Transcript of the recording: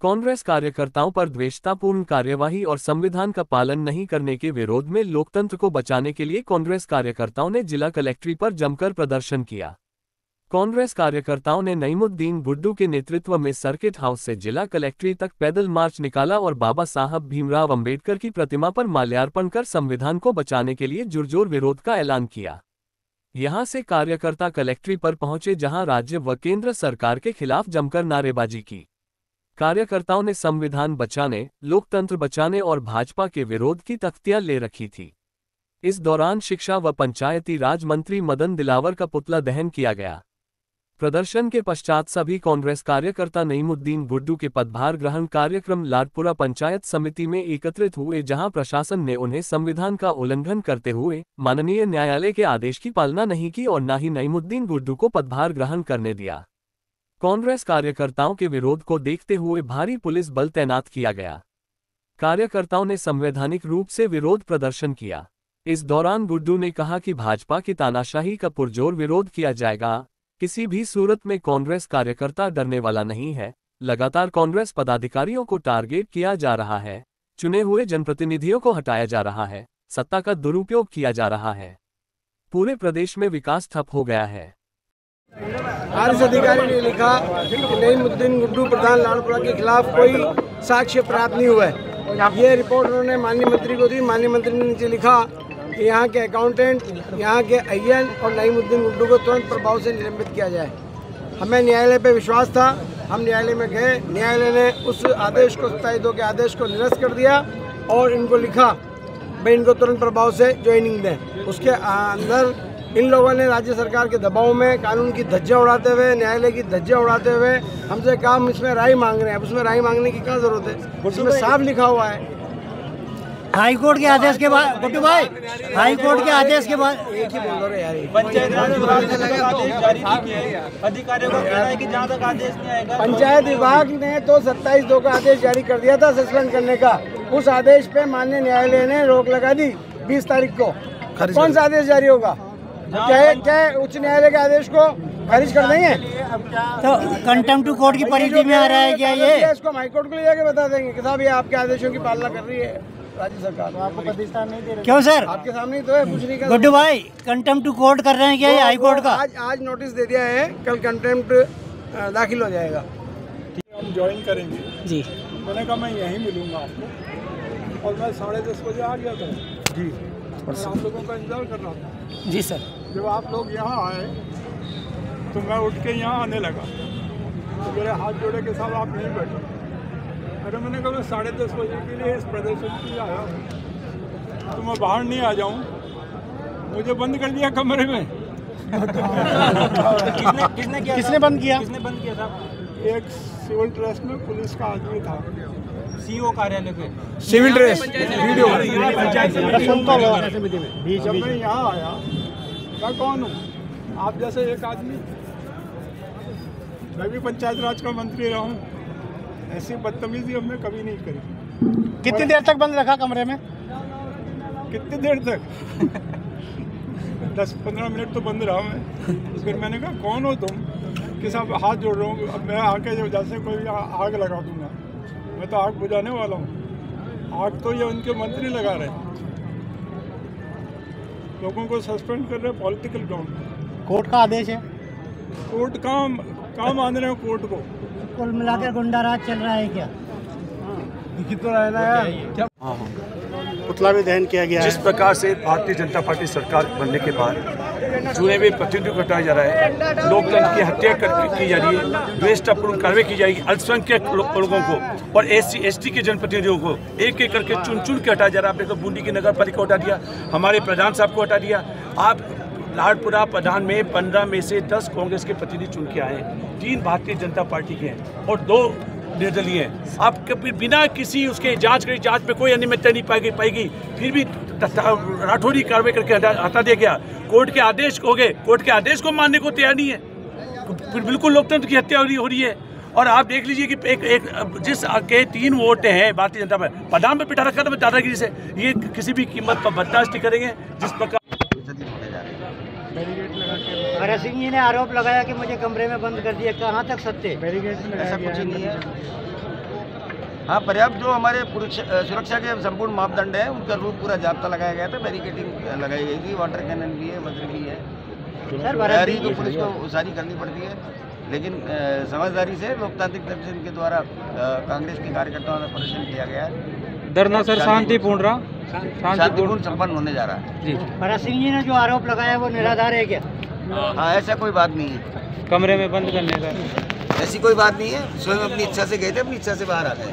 कांग्रेस कार्यकर्ताओं पर द्वेषतापूर्ण कार्यवाही और संविधान का पालन नहीं करने के विरोध में लोकतंत्र को बचाने के लिए कांग्रेस कार्यकर्ताओं ने जिला कलेक्ट्री पर जमकर प्रदर्शन किया। कांग्रेस कार्यकर्ताओं ने नईमुद्दीन गुड्डू के नेतृत्व में सर्किट हाउस से जिला कलेक्ट्री तक पैदल मार्च निकाला और बाबा साहब भीमराव अंबेडकर की प्रतिमा पर माल्यार्पण कर संविधान को बचाने के लिए जुर्जोर विरोध का ऐलान किया। यहां से कार्यकर्ता कलेक्ट्री पर पहुंचे, जहां राज्य व केंद्र सरकार के खिलाफ जमकर नारेबाजी की। कार्यकर्ताओं ने संविधान बचाने, लोकतंत्र बचाने और भाजपा के विरोध की तख्तियां ले रखी थी। इस दौरान शिक्षा व पंचायती राज मंत्री मदन दिलावर का पुतला दहन किया गया। प्रदर्शन के पश्चात सभी कांग्रेस कार्यकर्ता नईमुद्दीन गुड्डू के पदभार ग्रहण कार्यक्रम लाडपुरा पंचायत समिति में एकत्रित हुए, जहां प्रशासन ने उन्हें संविधान का उल्लंघन करते हुए माननीय न्यायालय के आदेश की पालना नहीं की और न ही नईमुद्दीन गुड्डू को पदभार ग्रहण करने दिया। कांग्रेस कार्यकर्ताओं के विरोध को देखते हुए भारी पुलिस बल तैनात किया गया। कार्यकर्ताओं ने संवैधानिक रूप से विरोध प्रदर्शन किया। इस दौरान गुड्डू ने कहा कि भाजपा की तानाशाही का पुरजोर विरोध किया जाएगा। किसी भी सूरत में कांग्रेस कार्यकर्ता डरने वाला नहीं है। लगातार कांग्रेस पदाधिकारियों को टारगेट किया जा रहा है, चुने हुए जनप्रतिनिधियों को हटाया जा रहा है, सत्ता का दुरुपयोग किया जा रहा है। पूरे प्रदेश में विकास ठप हो गया है। आरएस अधिकारी ने लिखा कि नईमुद्दीन गुड्डू प्रधान लाडपुरा के खिलाफ कोई साक्ष्य प्राप्त नहीं हुआ है। ये रिपोर्ट उन्होंने माननीय मंत्री को दी। माननीय मंत्री ने नीचे लिखा कि यहाँ के अकाउंटेंट, यहाँ के अय्यन और नईमुद्दीन गुड्डू को तुरंत प्रभाव से निलंबित किया जाए। हमें न्यायालय पे विश्वास था, हम न्यायालय में गए। न्यायालय ने उस आदेश को 27/2 के आदेश को निरस्त कर दिया और इनको लिखा भाई इनको तुरंत प्रभाव से ज्वाइनिंग दें। उसके अंदर इन लोगों ने राज्य सरकार के दबाव में कानून की धज्जियां उड़ाते हुए, न्यायालय की धज्जियां उड़ाते हुए हमसे कहा हम इसमें राय मांग रहे हैं। अब उसमें राय मांगने की क्या जरूरत है? उसमें साफ लिखा हुआ है हाई कोर्ट के आदेश के बाद। गुड्डू भाई, हाई कोर्ट के आदेश के बाद एक ही बोल रहे यार। पंचायत राज विभाग ने आदेश जारी किए हैं, अधिकारियों का कहना है कि जहाँ तक आदेश नहीं आएगा। पंचायत विभाग ने तो 27/2 का आदेश जारी कर दिया था सस्पेंड करने का। उस आदेश पे माननीय न्यायालय ने रोक लगा दी 20 तारीख को। कौन सा आदेश जारी होगा? क्या उच्च न्यायालय के आदेश को खारिज कर देंगे? तो कंटेम्प्ट टू कोर्ट की परिधि में आ रहा है क्या ये? इसको हाईकोर्ट को ले जाके बता देंगे कि साहब ये आपके आदेशों की पालना कर रही है राज्य सरकार। आपको प्रतिष्ठा नहीं दे रही। क्यों सर? आपके सामने ही तो है, कुछ नहीं कर। गुड्डू भाई, कंटेम्प्ट टू कोर्ट कर रहे हैं क्या ये हाई कोर्ट का? आज नोटिस दे दिया है, कल कंटेम्प्ट दाखिल हो जाएगा। हम ज्वाइन करेंगे जी। मैंने कहा मैं यहीं मिलूंगा आपको और मैं 10:30 बजे आ गया था जी। और आप लोगों का इंतजार कर रहा था जी सर। जब आप लोग यहाँ आए तो मैं उठ के यहाँ आने लगा तो मेरे हाथ जोड़े के साथ आप नहीं बैठे। अरे मैंने कहा मैं 10:30 बजे के लिए इस प्रदर्शन के लिए आया हूँ तो मैं बाहर नहीं आ जाऊँ, मुझे बंद कर दिया कमरे में। किसने बंद किया? किसने बंद किया था? एक सिविल ड्रेस में पुलिस का आदमी था, सीओ कार्यालय पे सिविल ड्रेस वीडियो। जब मैं यहाँ आया मैं कौन हूँ? आप जैसे एक आदमी, मैं भी पंचायत राज का मंत्री रहा हूँ। ऐसी बदतमीजी हमने कभी नहीं करी। कितनी देर तक बंद रखा कमरे में? कितनी देर तक? 10-15 मिनट तो बंद रहा मैं। फिर मैंने कहा कौन हो तुम? कि साहब हाथ जोड़ रहा हूँ, अब मैं आके जैसे कोई आग लगा दूंगा। मैं तो आग बुझाने वाला हूँ, आग तो ये उनके मंत्री लगा रहे हैं। लोगों को सस्पेंड कर रहे हैं पॉलिटिकल ग्राउंड। कोर्ट का आदेश है। कोर्ट कहाँ मान रहे हो कोर्ट को? कुल मिलाकर गुंडा राज चल रहा है क्या? तो रहना है। पुतला भी दहन किया गया। जिस प्रकार से भारतीय जनता पार्टी सरकार बनने के बाद चुने हुए प्रतिनिधियों को हटाया जा रहा है, लोकतंत्र की हत्या की जा रही है, द्वेषपूर्ण कार्रवाई की जाएगी, अल्पसंख्यक लोगों को और SC/ST के जनप्रतिनिधियों को एक एक करके चुन के हटाया जा रहा है। आपने तो बूंदी की नगर पालिका को हटा दिया, हमारे प्रधान साहब को हटा दिया। आप लाडपुरा प्रधान में 15 में से 10 कांग्रेस के प्रतिनिधि चुन के आए, 3 भारतीय जनता पार्टी के हैं और 2 निर्दलीय हैं। आप कभी बिना किसी उसके जांच में कोई अनियमितता नहीं पाएगी, फिर भी राठौड़ी कार्रवाई करके हटा दिया गया। कोर्ट के आदेश हो गए, कोर्ट के आदेश को मानने को तैयार नहीं है, फिर बिल्कुल लोकतंत्र की हत्या हो रही है। और आप देख लीजिए कि एक जिस के 3 वोट हैं भारतीय जनता पार्टी, प्रधान में बिठा रखा था दादागिरी से, ये किसी भी कीमत पर बर्दाश्त नहीं करेंगे। जिस प्रकार भरत सिंह जी ने आरोप लगाया कि मुझे कमरे में बंद कर दिया, कहाँ तक सत्य? ऐसा कुछ नहीं है। हाँ, पर्याप्त जो हमारे सुरक्षा के संपूर्ण मापदंड है उनका पूरा जाब्ता लगाया गया था, बैरिकेडिंग लगाई गई थी, वाटर कैनन भी है, वज्र भी है। तैयारी तो पुलिस को सारी करनी पड़ती है, लेकिन समझदारी से लोकतांत्रिक तरफ से इनके द्वारा कांग्रेस के कार्यकर्ताओं द्वारा प्रदर्शन किया गया है। धरना सर शांतिपूर्ण संपन्न होने जा रहा है जी। भरत सिंह जी ने जो आरोप लगाया वो निराधार है क्या? हाँ, ऐसा कोई बात नहीं है, कमरे में बंद करने का ऐसी कोई बात नहीं है। स्वयं अपनी इच्छा से गए थे, अपनी इच्छा से बाहर आ गए।